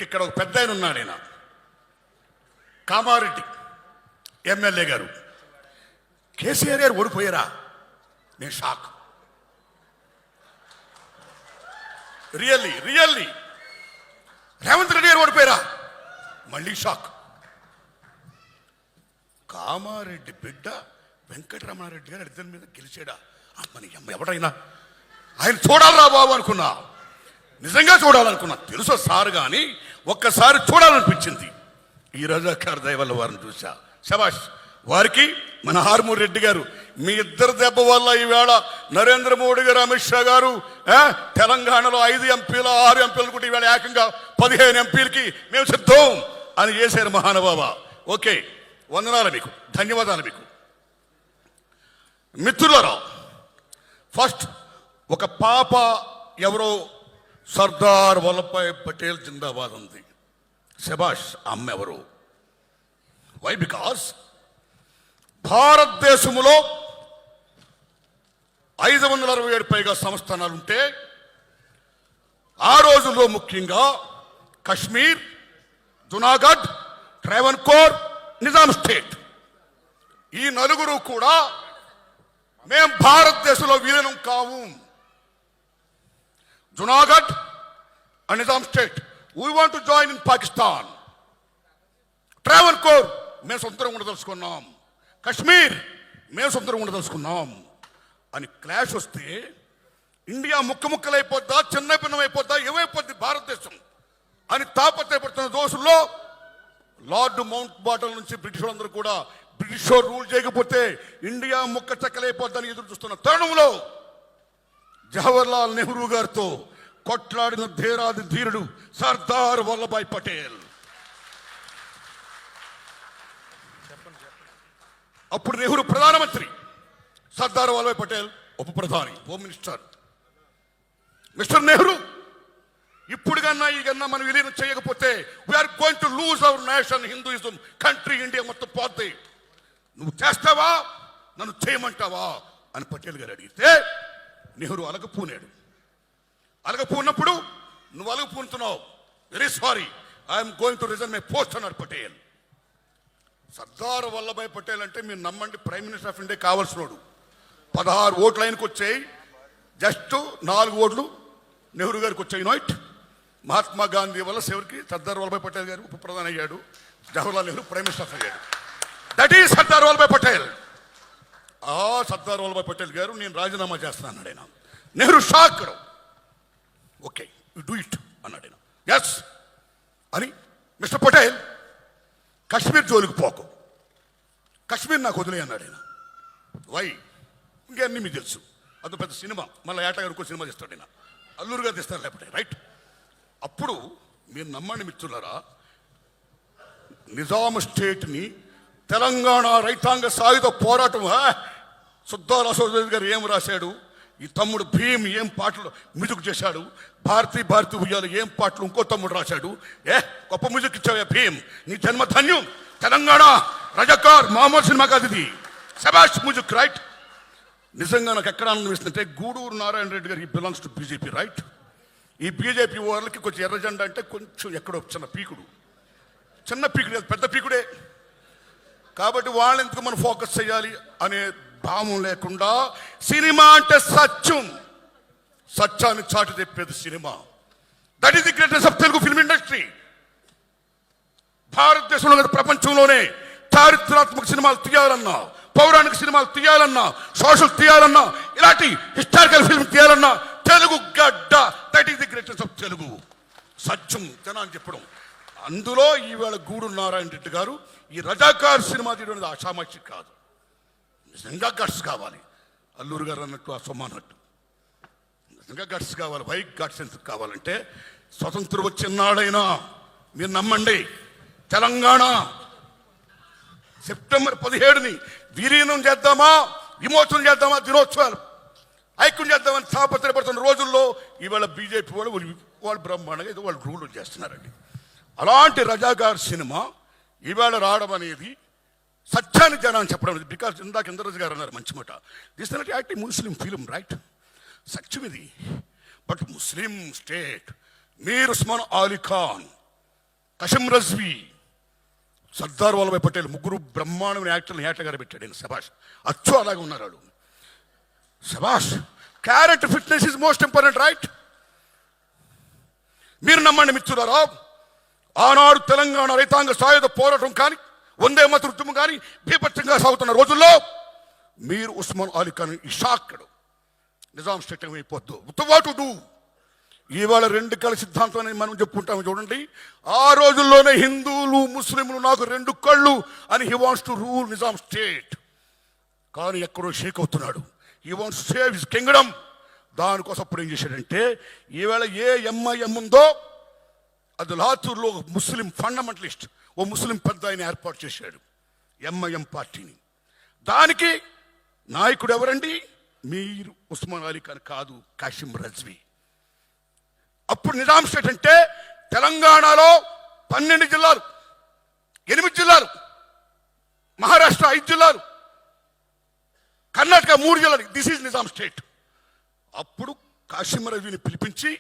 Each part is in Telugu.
ఇక్కడ ఒక పెద్ద ఆయన ఉన్నాడు, ఆయన కామారెడ్డి ఎమ్మెల్యే గారు. కేసీఆర్ గారు ఓడిపోయారా? నేను షాక్. రియల్లీ రేవంత్ రెడ్డి గారు ఓడిపోయారా? మళ్ళీ షాక్. కామారెడ్డి బిడ్డ వెంకటరమణారెడ్డి గారు ఇద్దరి మీద గెలిచాడా? అమ్మని అమ్మ ఎవడైనా ఆయన చూడాలరా బాబు అనుకున్నా, నిజంగా చూడాలనుకున్నా. తెలుసో సార్ కానీ ఒక్కసారి చూడాలనిపించింది. ఈ రజాకార్ దయ వల్ల వారిని చూసా. శభాష్ వారికి. మన హార్మూర్ రెడ్డి గారు, మీ ఇద్దరు దెబ్బ వల్ల ఈవేళ నరేంద్ర మోడీ గారు, అమిత్ షా గారు తెలంగాణలో 5 ఎంపీలు 6 ఎంపీలు కూడా ఈవేళ ఏకంగా 15 ఎంపీలకి మేము సిద్ధం అని చేశారు మహానుభావ. ఓకే, వందనాలు మీకు, ధన్యవాదాలు మీకు. మిత్రులారా, ఫస్ట్ ఒక పాప ఎవరో సర్దార్ వల్లభాయ్ పటేల్ జిందాబాద్ ఉంది. శభాష్. అమ్మ ఎవరు? వై? బికాస్ భారతదేశంలో 567 పైగా సంస్థానాలుంటే ఆ రోజుల్లో ముఖ్యంగా కశ్మీర్, జునాగఢ్, ట్రావెన్కోర్, నిజాం స్టేట్, ఈ నలుగురు కూడా మేం భారతదేశంలో విలీనం కావు. Junagadh and Nizam state, we want to join in Pakistan. Travancore మేము సొంతంగా ఉండదలుచుకున్నాం. కశ్మీర్ మేము సొంతంగా ఉండదలుచుకున్నాం అని క్లాష్ వస్తే ఇండియా ముక్కలైపోద్దా, చిన్న భిన్నమైపోద్దా, ఏమైపోద్ది భారతదేశం అని తాపత్రయపడుతున్న దోషుల్లో లార్డ్ మౌంట్ బాటన్ నుంచి బ్రిటిష్ వాళ్ళందరూ కూడా బ్రిటిష్ రూల్ చేయకపోతే ఇండియా ముక్క చెక్కలైపోద్దని ఎదురు చూస్తున్న తరుణంలో జవహర్లాల్ నెహ్రూ గారితో కొట్లాడిన ధీరాది ధీరుడు సర్దార్ వల్లభాయ్ పటేల్. అప్పుడు నెహ్రూ ప్రధానమంత్రి, సర్దార్ వల్లభాయ్ పటేల్ ఉప ప్రధాని, హోమ్ మినిస్టర్. మిస్టర్ నెహ్రూ, ఇప్పుడు కన్నా ఈ కన్నా మనం విలీనం చేయకపోతే we're going to lose our nation, Hinduism, country, India మొత్తం పోద్ది. నువ్వు చేస్తావా, నన్ను చేయమంటావా అని పటేల్ గారు అడిగితే నెహ్రూ అలగపూనాడు. అలగపూన్నప్పుడు నువ్వు అలగపూనుతున్నావు, very sorry, I'm going to resign my post అన్నాడు పటేల్. సర్దార్ వల్లభాయ్ పటేల్ అంటే మీరు నమ్మండి, ప్రైమ్ మినిస్టర్ ఆఫ్ ఇండియా కావాల్సినోడు. 16 ఓట్లు ఆయనకు వచ్చాయి, జస్ట్ 4 ఓట్లు నెహ్రూ గారికి వచ్చాయి. నోట్ మహాత్మా గాంధీ వల్ల చివరికి సర్దార్ వల్లభాయ్ పటేల్ గారు ఉప ప్రధాని అయ్యాడు, జవహర్లాల్ నెహ్రూ ప్రైమ్ మినిస్టర్ అయ్యాడు. That is Sardar Vallabhbhai Patel. ఆ సర్దార్ వల్లభాయ్ పటేల్ గారు నేను రాజీనామా చేస్తాను అన్నాడు ఆయన. Nehru shock. Okay, you do it అన్నాడు ఆయన. ఎస్ అని, మిస్టర్ పటేల్ కశ్మీర్ జోలికి పోకు, కశ్మీర్ నాకు వదిలే అన్నాడు ఆయన. వై? ఇంకన్నీ మీకు తెలుసు, అది పెద్ద సినిమా, మళ్ళీ ఏటగారు ఇంకో సినిమా చేస్తాడు ఆయన, అల్లూరుగా తీస్తారు లేకపోతే, రైట్? అప్పుడు మీరు నమ్మండి మిత్రులారా, నిజాం స్టేట్ని తెలంగాణ రైతాంగ సాయుధ పోరాటం సుద్దాల అశోక్ గారు ఏం రాశాడు, ఈ తమ్ముడు భీమ్ ఏం పాటలు మ్యూజిక్ చేశాడు, భారతీ ఉయ్యాలు ఏం పాటలు ఇంకో తమ్ముడు రాశాడు. గొప్ప మ్యూజిక్ ఇచ్చావు భీమ్, నీ జన్మ ధన్యం. తెలంగాణ రజాకార్ మామూలు సినిమా కాదు ఇది, శభాష్ మ్యూజిక్, రైట్? నిజంగా నాకు ఎక్కడ అనిపిస్తుంటే గూడూరు నారాయణ రెడ్డి గారు, ఈ బిలాంగ్స్ టు బీజేపీ, రైట్? ఈ బీజేపీ వాళ్ళకి కొంచెం ఎర్ర జెండా అంటే కొంచెం ఎక్కడో చిన్న పీకుడు పెద్ద పీకుడే. కాబట్టి వాళ్ళని ఎందుకు మనం ఫోకస్ చేయాలి అనే భావం లేకుండా, సినిమా అంటే సత్యం, సత్యాన్ని చాటి తెప్పేది సినిమా. That is the greatest of Telugu film industry. భారతదేశంలో కదా ప్రపంచంలోనే చారిత్రాత్మక సినిమాలు తీయాలన్నా, పౌరాణిక సినిమాలు తీయాలన్నా, సోషల్ తీయాలన్నా, ఇలాంటి హిస్టారికల్ ఫిల్మ్ తీయాలన్నా తెలుగు గడ్డ. That is the greatest of Telugu. సత్యం జనాన్ని చెప్పడం. అందులో ఈవేళ గూడూరు నారాయణ రెడ్డి గారు ఈ రజాకార్ సినిమా తీయడం ఆషామాషి కాదు, నిజంగా గట్స్ కావాలి. అల్లూరు గారు అన్నట్టు, ఆ సొమ్మ అన్నట్టు నిజంగా గట్స్ కావాలి. వై గట్స్ ఎందుకు కావాలంటే, స్వతంత్రం వచ్చినాడైనా మీరు నమ్మండి, తెలంగాణ సెప్టెంబర్ 17ని విలీనం చేద్దామా, విమోచనం చేద్దామా, దినోత్సవాలు ఐక్యం చేద్దామని తాపత్రయపడుతున్న రోజుల్లో ఈవేళ బీజేపీ వాళ్ళు బ్రహ్మాండంగా ఏదో వాళ్ళు రూల్ చేస్తున్నారండి. అలాంటి రజాకార్ సినిమా ఈవేళ రావడం అనేది సత్యాన్ని జనాన్ని చెప్పడం. బికాస్ ఇందాక ఇంద్రరాజు గారు అన్నారు మంచి మాట, this not acting Muslim film, right? సత్యం ఇది. But Muslim state, Mir Osman Ali Khan Kasim Razvi, Sardar Vallabhbhai Patel, ముగ్గురు బ్రహ్మాండమైన యాక్టర్ని ఏటగారు పెట్టాడు ఆయన. శభాష్, అచ్చు అలాగే ఉన్నారు వాళ్ళు. శభాష్. Character fitness is most important, right? మీరు నమ్మండి మిత్రులారా, ఆనాడు తెలంగాణ రైతాంగ సాయుధ పోరాటం కానీ, వందే మాతర ఉద్యమం కానీ బీభత్సంగా సాగుతున్న రోజుల్లో మీరు ఉస్మాన్ అలీ ఖాన్ షాక్డ్. నిజాం స్టేట్ అయిపోద్దు, వాట్ టు డూ. ఇవాళ రెండు కళ్ళ సిద్ధాంతం అని మనం చెప్పుకుంటాము చూడండి. ఆ రోజుల్లోనే హిందువులు ముస్లింలు నాకు రెండు కళ్ళు అని he wants to rule Nizam state. కానీ ఎక్కడో షేక్ అవుతున్నాడు. He wants to save his Kingdom. దానికోసం అప్పుడు ఏం చేశాడంటే, ఈవేళ ఏ ఎంఐఎం ఉందో అది లాతూర్లో ముస్లిం ఫండమెంటలిస్ట్, ఓ ముస్లిం పెద్ద ఆయన ఏర్పాటు చేశాడు ఎంఐఎం పార్టీని. దానికి నాయకుడు ఎవరండి? మీరు ఉస్మాన్ అలీ ఖాన్ కాదు, కాసిం రజ్వీ. అప్పుడు నిజాం స్టేట్ అంటే తెలంగాణలో 12 జిల్లాలు, 8 జిల్లాలు, మహారాష్ట్ర 5 జిల్లాలు, కర్ణాటక 3 జిల్లాలు. This is Nizam state. అప్పుడు కాసిం రజ్వీని పిలిపించి,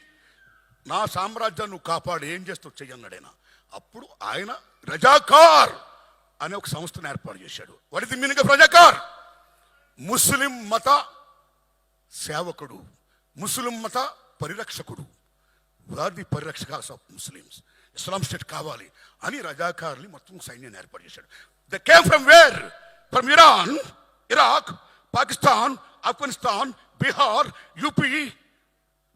నా సామ్రాజ్యాన్ని నువ్వు కాపాడు, ఏం చేస్తావు చెయ్యన్నాడైనా. అప్పుడు ఆయన రజాకార్ అనే ఒక సంస్థను ఏర్పాటు చేశాడు. What is the meaning of Razakar? ముస్లిం మత సేవకుడు, ముస్లిం మత పరిరక్షకుడు. ఆర్ ది పరిరక్షకాస్ ఆఫ్ ముస్లిమ్స్. ఇస్లాం స్టేట్ కావాలి అని రజాకార్ని మొత్తం సైన్యాన్ని ఏర్పాటు చేశాడు. They came from where? From Iran, Iraq, Pakistan, Afghanistan, Bihar, UP.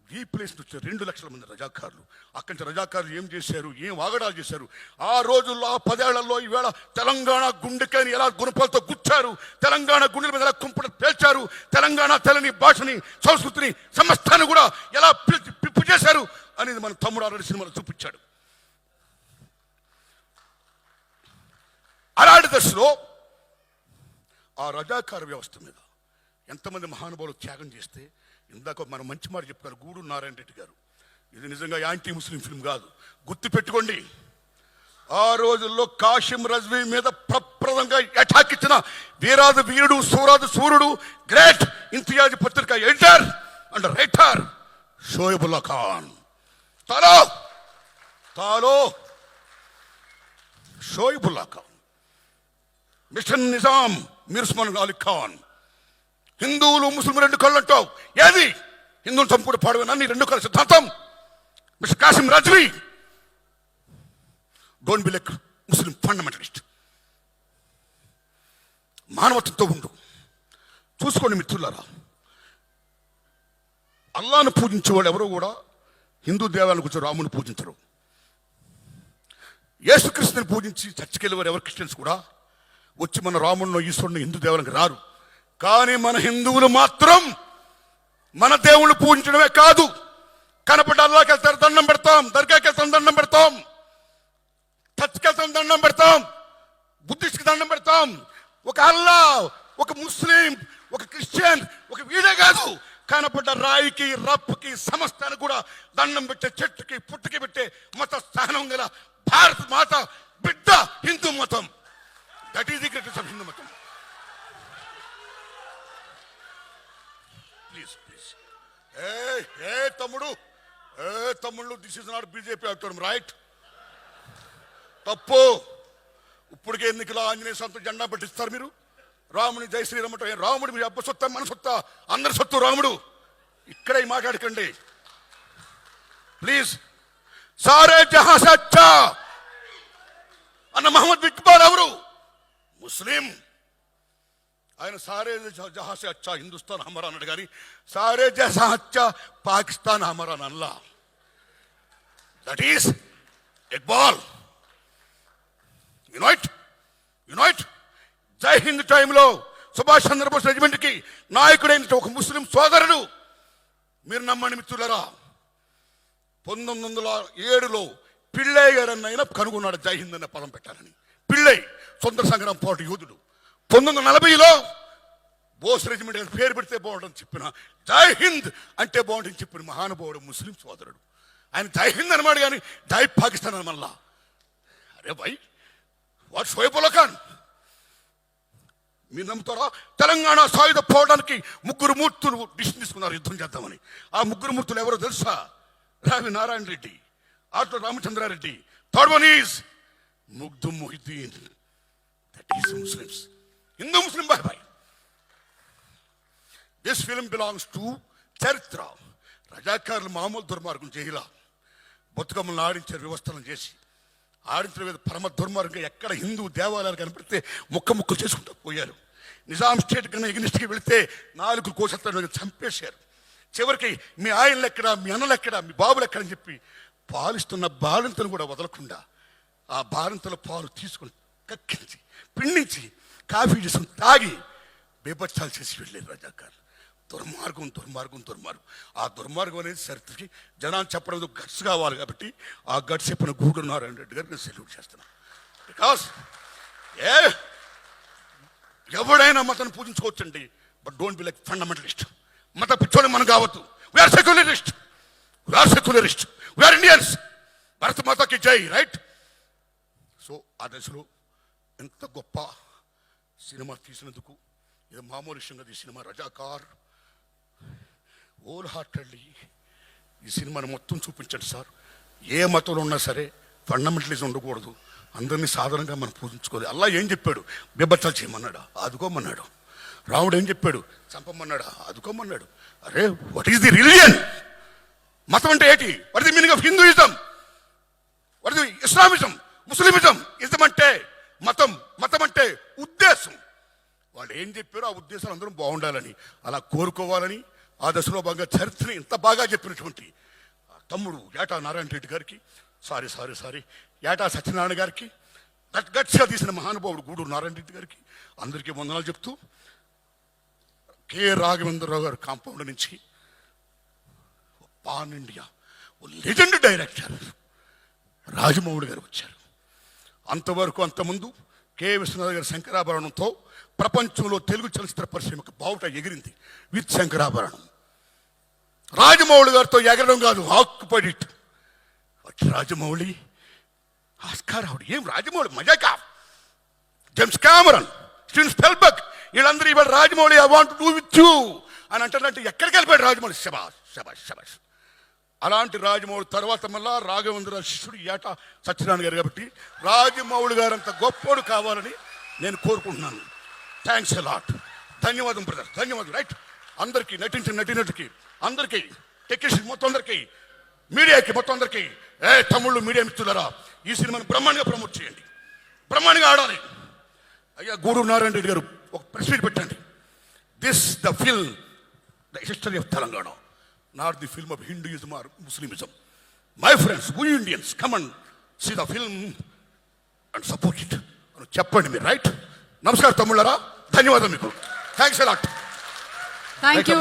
ఈ ప్లేస్ నుంచి 2 లక్షల మంది రజాకారులు. అక్కడి నుంచి రజాకారులు ఏం చేశారు, ఏం వాగడాలు చేశారు. ఆ రోజుల్లో, ఆ 10 ఏళ్లలో ఈవేళ తెలంగాణ గుండెకాయని ఎలా గుణపాలతో గుచ్చారు, తెలంగాణ గుండెల మీద ఎలా కుంపట పేల్చారు, తెలంగాణ తెలని భాషని, సంస్కృతిని, సమస్తాన్ని కూడా ఎలా పిప్పు చేశారు అనేది మన తమ్ముడు ఆల్రెడీ సినిమాలో చూపించాడు. అలాంటి దశలో ఆ రజాకార వ్యవస్థ మీద ఎంతమంది మహానుభావులు త్యాగం చేస్తే, ఇందాక మనం మంచి మాట చెప్పారు గూడూరు నారాయణ రెడ్డి గారు. ఇది నిజంగా యాంటీ ముస్లిం ఫిల్మ్ కాదు, గుర్తు పెట్టుకోండి. ఆ రోజుల్లో కాసిం రజ్వీ మీద ప్రప్రదంగా అటాక్ ఇచ్చిన వీరాది వీరుడు, సూరాది సూర్యుడు, గ్రేట్ ఇంతియాజ్ పత్రిక editor and writer Shoebullah Khan. తాలో షోయబుల్లా ఖాన్, మిషన్ నిజాం మీర్ ఉస్మాన్ అలీ ఖాన్. హిందువులు ముస్లిం 2 కళ్ళు అంటావు, ఏది? హిందువులు చంపుడు పాడవేనా నీ 2 కళ్ళ సిద్ధాంతం? Mister Qasim Razvi, don't be like Muslim fundamentalist. మానవత్వంతో ఉండు. చూసుకోండి మిత్రులారా, అల్లాను పూజించేవాళ్ళు ఎవరో కూడా హిందూ దేవాలను కూర్చో రాముని పూజించరు. యేసుక్రీస్తుని పూజించి చర్చికి వెళ్ళేవారు ఎవరు క్రిస్టియన్స్ కూడా వచ్చి మన రాముడిని, ఈశ్వరుని, హిందూ దేవాలకు రారు. కానీ మన హిందువులు మాత్రం మన దేవుళ్ళు పూజించడమే కాదు, కనపడ్డ అల్లాకి వెళ్తారు దండం పెడతాం, దర్గాకి వెళ్తాం దండం పెడతాం, చర్చికి వెళ్తాం దండం పెడతాం, బుద్ధిస్ట్కి దండం పెడతాం. ఒక అల్లా, ఒక ముస్లిం, ఒక క్రిస్టియన్, ఒక వీడే కాదు, కనపడ్డ రాయికి, రప్పుకి, సమస్తానికి కూడా దండం పెట్టే, చెట్టుకి పుట్టుకి పెట్టే మత సహనం గల భారత మాత బిడ్డ హిందూ మతం. That is the greatest of Hindu మతం. Please please. తమ్ముళ్ళు, దిస్ ఇస్ నాట్ బీజేపీ అవుతాడు, రైట్? తప్పు. ఇప్పటికే ఎన్నికల ఆంజనేయ సొంత జెండా పట్టిస్తారు మీరు. రాముని జై శ్రీరామ్ అంటే రాముడు మీ అబ్బ సొత్తా, మన సొత్తా, అందరి సొత్తు రాముడు. ఇక్కడే మాట్లాడకండి ప్లీజ్. సారే జహా సే అచ్చా అన్న మహమ్మద్ ఇక్బాల్ ఎవరు? ముస్లిం. ఆయన సారే జహా సే అచ్చా హిందుస్థాన్ హమారా అన్నాడు, కానీ సారే జహా అచ్చా పాకిస్తాన్ హమారా Allah. That is Iqbal. Unite. జై హింద్ టైంలో సుభాష్ చంద్రబోస్ రెజిమెంట్కి నాయకుడైన ఒక ముస్లిం సోదరుడు, మీరు నమ్మండి మిత్రులరా, 1907లో పిళ్ళయ్య గారన్న ఆయన కనుగొన్నాడు జై హింద్ అనే పదం పెట్టాలని. పిళ్ళై స్వతంత్ర సంగ్రామ పోరాట యోధుడు. 1940లో బోస్ రెజిమెంట్ అని పేరు పెడితే బాగుంటుందని చెప్పిన, జై హింద్ అంటే బాగుంటుంది చెప్పిన మహానుభావుడు ముస్లిం సోదరుడు. ఆయన జై హింద్ అనమాట, కానీ జై పాకిస్తాన్ అని మళ్ళా. అరే భయ్, వాట్ షోయబుల్లా ఖాన్. మీరు నమ్ముతారా? తెలంగాణ సాయుధ పోవడానికి 3 మూర్తులు డిసిషన్ తీసుకున్నారు యుద్ధం చేద్దామని. ఆ 3 మూర్తులు ఎవరో తెలుసా? రావి నారాయణ రెడ్డి, ఆటో Ramachandra Reddy, third one is Makhdoom Mohiuddin, that is Muslims, Hindu Muslim బాయ్ బాయ్. దిస్ ఫిల్మ్ బిలాంగ్స్ టు చరిత్ర. రజాకారులు మామూలు దుర్మార్గం చేయాల, బతుకమ్మలను ఆడించారు, వ్యవస్థలను చేసి ఆడించిన మీద పరమ దుర్మార్గంగా ఎక్కడ హిందూ దేవాలయాలు కనపడితే ముక్కలు చేసుకుంటూ పోయారు. నిజాం స్టేట్ కన్నా ఎగ్నిస్ట్కి వెళితే 4 కోసత్తాను చంపేశారు. చివరికి మీ ఆయనలు ఎక్కడ, మీ అన్నలు ఎక్కడ, మీ బాబులు ఎక్కడని చెప్పి పాలిస్తున్న బాలింతను కూడా వదలకుండా ఆ బాలింతల పాలు తీసుకుని కక్కించి పిండించి కాఫీ చేసుకుని తాగి బేబచ్చాలు చేసి వెళ్ళారు రజాకారులు. దుర్మార్గం దుర్మార్గం దుర్మార్గం. ఆ దుర్మార్గం అనేది చరిత్రకి జనాన్ని చెప్పడం గట్స్ కావాలి కాబట్టి ఆ గట్స్ చెప్పిన గూడూరు నారాయణ రెడ్డి గారికి నేను సెల్యూట్ చేస్తున్నాను. బికాస్ ఎవడైనా మతాన్ని పూజించుకోవచ్చండి, but don't be like fundamentalist. మత పిచ్చోని మనం కావద్దు. We are secularist, we are Indians. భారత మాతకి జై, రైట్? సో ఆ దశలో ఎంత గొప్ప సినిమా తీసినందుకు, ఇది మామూలు విషయంగా ఈ సినిమా రజాకార్ హోల్ హార్టెడ్లీ ఈ సినిమాని మొత్తం చూపించండి సార్. ఏ మతంలో ఉన్నా సరే ఫండమెంటలిజం ఉండకూడదు, అందరినీ సాధారణంగా మనం పూజించుకోవాలి. అల్లా ఏం చెప్పాడు? బెబ్బచ్చాలు చేయమన్నాడా? ఆదుకోమన్నాడు. రాముడు ఏం చెప్పాడు? చంపమన్నాడా? ఆదుకోమన్నాడు. అరే వాట్ ఈస్ ది రిలీజియన్? మతం అంటే ఏంటి? What is the meaning of Hinduism? What is the Islamism, Muslimism? Ism అంటే మతం, మతం అంటే ఉద్దేశం. వాళ్ళు ఏం చెప్పారో ఆ ఉద్దేశాలు అందరం బాగుండాలని, అలా కోరుకోవాలని ఆ దశలో బాగా చరిత్రని ఇంత బాగా చెప్పినటువంటి తమ్ముడు ఏటా నారాయణ రెడ్డి గారికి, సారీ ఏటా సత్యనారాయణ గారికి, గట్స్గా తీసిన మహానుభావుడు గూడూరు నారాయణ రెడ్డి గారికి అందరికీ వందనాలు చెప్తూ, కె రాఘవేంద్రరావు గారు కాంపౌండ్ నుంచి pan India legend director Rajamouli గారు వచ్చారు. అంతవరకు అంతకుముందు కె విశ్వనాథ్ గారి శంకరాభరణంతో ప్రపంచంలో తెలుగు చలచిత్ర పరిశ్రమకు బావుట ఎగిరింది విత్ శంకరాభరణం. రాజమౌళి గారితో ఎగరడం కాదు, occupied it. Rajamouli Oscar award. ఏం రాజమౌళి మజాకా? జేమ్స్ కెమెరాన్, స్టీవెన్ స్పిల్బర్గ్ వీళ్ళందరూ ఇవాళ Rajamouli I want do with you అని అంటారంటే ఎక్కడికి వెళ్ళిపోయాడు రాజమౌళి? శబాష్. అలాంటి రాజమౌళి తర్వాత మళ్ళా రాఘవేంద్ర శిష్యుడు ఏటా సత్యనారాయణ గారు. కాబట్టి రాజమౌళి గారు అంత గొప్పోడు కావాలని నేను కోరుకుంటున్నాను. Thanks a lot. ధన్యవాదం బ్రదర్, ధన్యవాదం. రైట్? అందరికీ నటించిన నటినటుకి, అందరికీ టెక్నీషియన్ మొత్తం అందరికీ, మీడియాకి మొత్తం అందరికీ, తమ్ముళ్ళు మీడియా మిత్రులారా, ఈ సినిమాని బ్రహ్మాండంగా ప్రమోట్ చేయండి, బ్రహ్మాండంగా ఆడాలి. అయ్యా గూడూరు నారాయణ రెడ్డి గారు ఒక ప్రెస్ మీట్ పెట్టండి. This the film the history of Telangana, not the film of Hinduism or Muslimism. My friends, we Indians, come and see the film and support it అని చెప్పండి మీరు. రైట్? నమస్కారం తమ్ముళ్ళారా, ధన్యవాదాలు మీకు. Thanks a lot. Thank you.